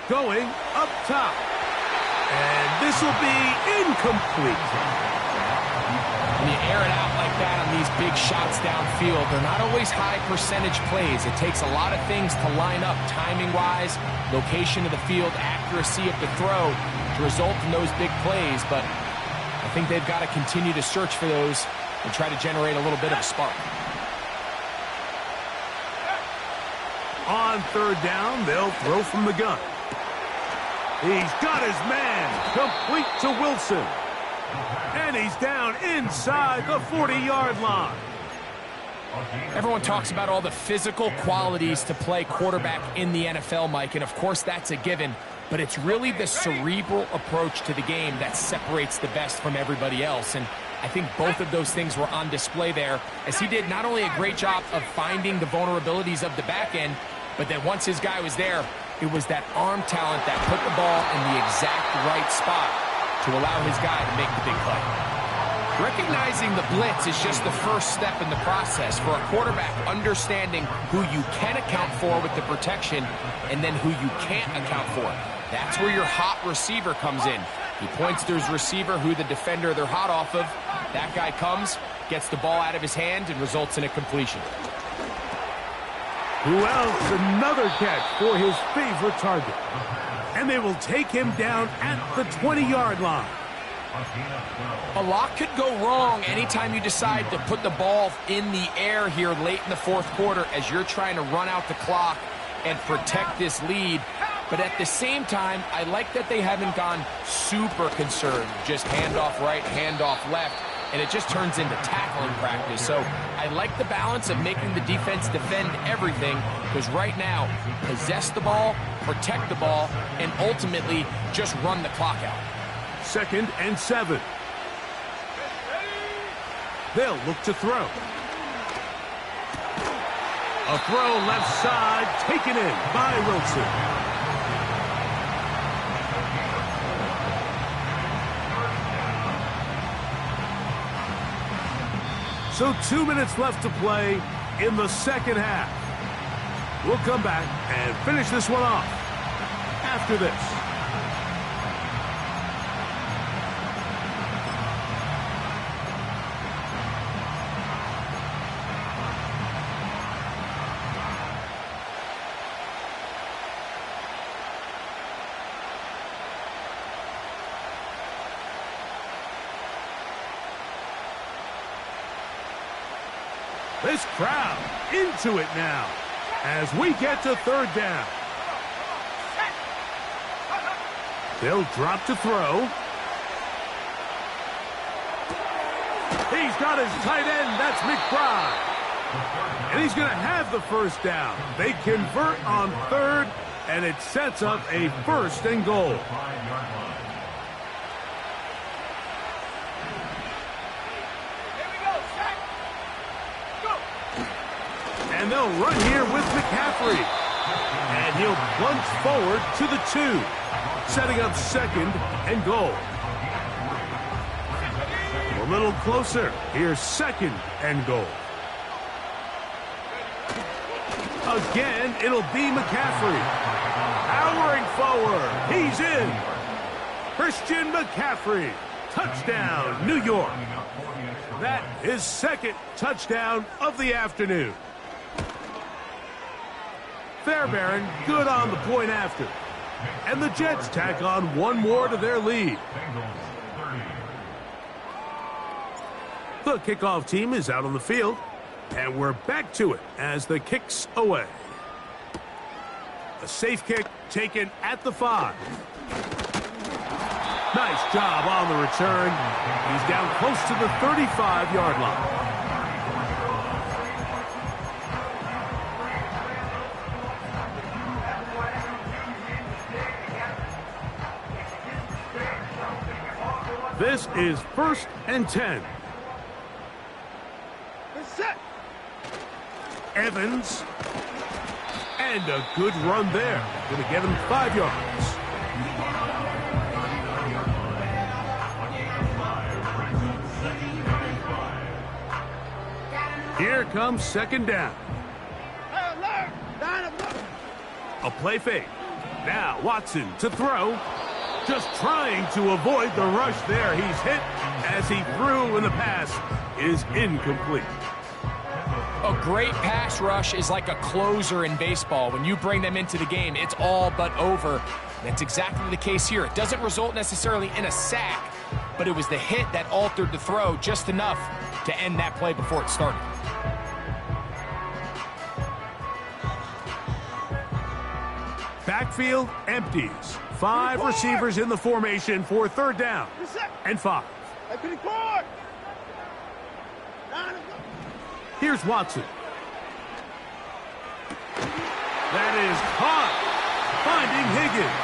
Going up top. And this will be incomplete. When you air it out like that on these big shots downfield, they're not always high percentage plays. It takes a lot of things to line up timing-wise, location of the field, accuracy of the throw to result in those big plays. But I think they've got to continue to search for those and try to generate a little bit of a spark. On third down, they'll throw from the gun. He's got his man complete to Wilson. And he's down inside the 40-yard line. Everyone talks about all the physical qualities to play quarterback in the NFL, Mike, and of course that's a given. But it's really the cerebral approach to the game that separates the best from everybody else. And I think both of those things were on display there, as he did not only a great job of finding the vulnerabilities of the back end, but then once his guy was there, it was that arm talent that put the ball in the exact right spot to allow his guy to make the big play. Recognizing the blitz is just the first step in the process for a quarterback, understanding who you can account for with the protection and then who you can't account for. That's where your hot receiver comes in. He points to his receiver, who the defender they're hot off of. That guy comes, gets the ball out of his hand, and results in a completion. Who else? Another catch for his favorite target. And they will take him down at the 20-yard line. A lot could go wrong anytime you decide to put the ball in the air here late in the fourth quarter as you're trying to run out the clock and protect this lead. But at the same time, I like that they haven't gone super concerned. Just handoff right, handoff left, and it just turns into tackling practice. So I like the balance of making the defense defend everything, because right now, possess the ball, protect the ball, and ultimately just run the clock out. 2nd and 7. They'll look to throw. A throw left side, taken in by Wilson. So 2 minutes left to play in the second half. We'll come back and finish this one off after this. This crowd into it now as we get to third down. They'll drop to throw. He's got his tight end. That's McBride. And he's going to have the first down. They convert on third, and it sets up a 1st and goal. And they'll run here with McCaffrey. And he'll plunge forward to the 2, setting up 2nd and goal. A little closer. Here's 2nd and goal. Again, it'll be McCaffrey. Powering forward. He's in. Christian McCaffrey. Touchdown, New York. That is 2nd touchdown of the afternoon. Fairbairn good on the point after. And the Jets tack on one more to their lead. The kickoff team is out on the field. And we're back to it as the kick's away. A safe kick taken at the 5. Nice job on the return. He's down close to the 35-yard line. This is 1st and 10. Set. Evans. And a good run there. Going to get him 5 yards. Here comes 2nd down. A play fake. Now Watson to throw. Just trying to avoid the rush there. He's hit as he threw, and the pass is incomplete. A great pass rush is like a closer in baseball. When you bring them into the game, it's all but over. That's exactly the case here. It doesn't result necessarily in a sack, but it was the hit that altered the throw just enough to end that play before it started. Backfield empties. 5 receivers in the formation for 3rd down and 5. Here's Watson. That is caught, finding Higgins.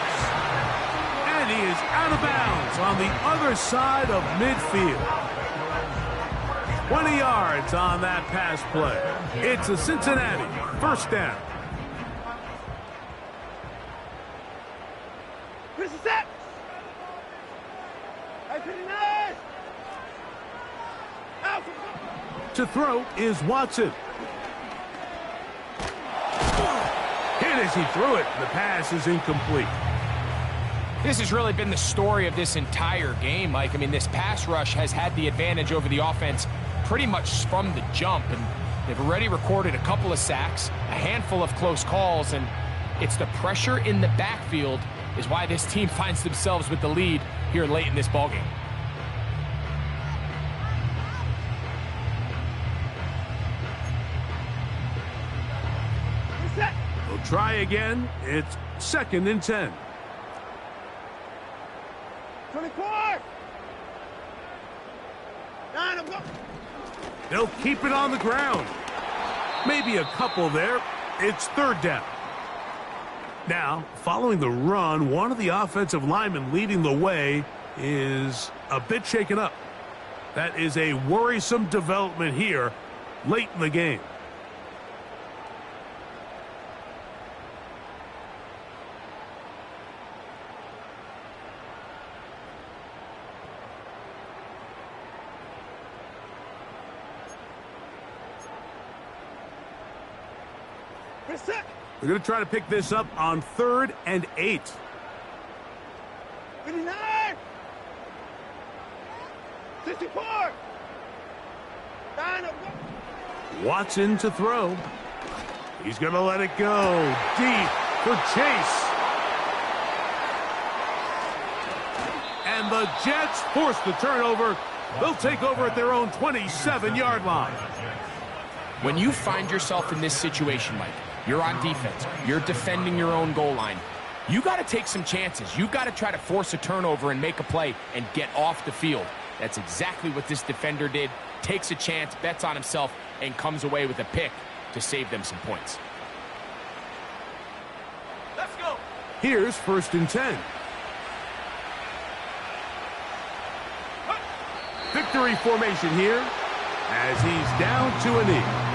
And he is out of bounds on the other side of midfield. 20 yards on that pass play. It's a Cincinnati 1st down. To throw is Watson. Hit as he threw it. The pass is incomplete. This has really been the story of this entire game, Mike. I mean, this pass rush has had the advantage over the offense pretty much from the jump, and they've already recorded a couple of sacks, a handful of close calls, and it's the pressure in the backfield is why this team finds themselves with the lead here late in this ballgame. They'll try again. It's 2nd and 10. 24. They'll keep it on the ground. Maybe a couple there. It's 3rd down. Now, following the run, one of the offensive linemen leading the way is a bit shaken up. That is a worrisome development here late in the game. They're going to try to pick this up on 3rd and 8. 59. 64. Watson to throw. He's going to let it go deep for Chase. And the Jets force the turnover. They'll take over at their own 27-yard line. When you find yourself in this situation, Mike, you're on defense, you're defending your own goal line, you got to take some chances. You got to try to force a turnover and make a play and get off the field. That's exactly what this defender did. Takes a chance, bets on himself, and comes away with a pick to save them some points. Let's go. Here's 1st and 10. Victory formation here as he's down to a knee.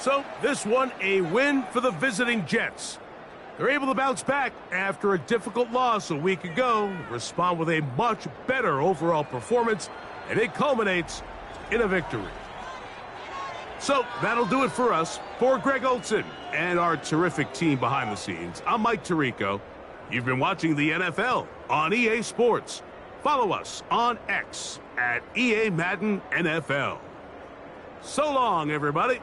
So this one a win for the visiting Jets. They're able to bounce back after a difficult loss a week ago, respond with a much better overall performance, and it culminates in a victory. So that'll do it for us. For Greg Olson and our terrific team behind the scenes, I'm Mike Tirico. You've been watching the NFL on EA Sports. Follow us on X at EA Madden NFL. So long, everybody.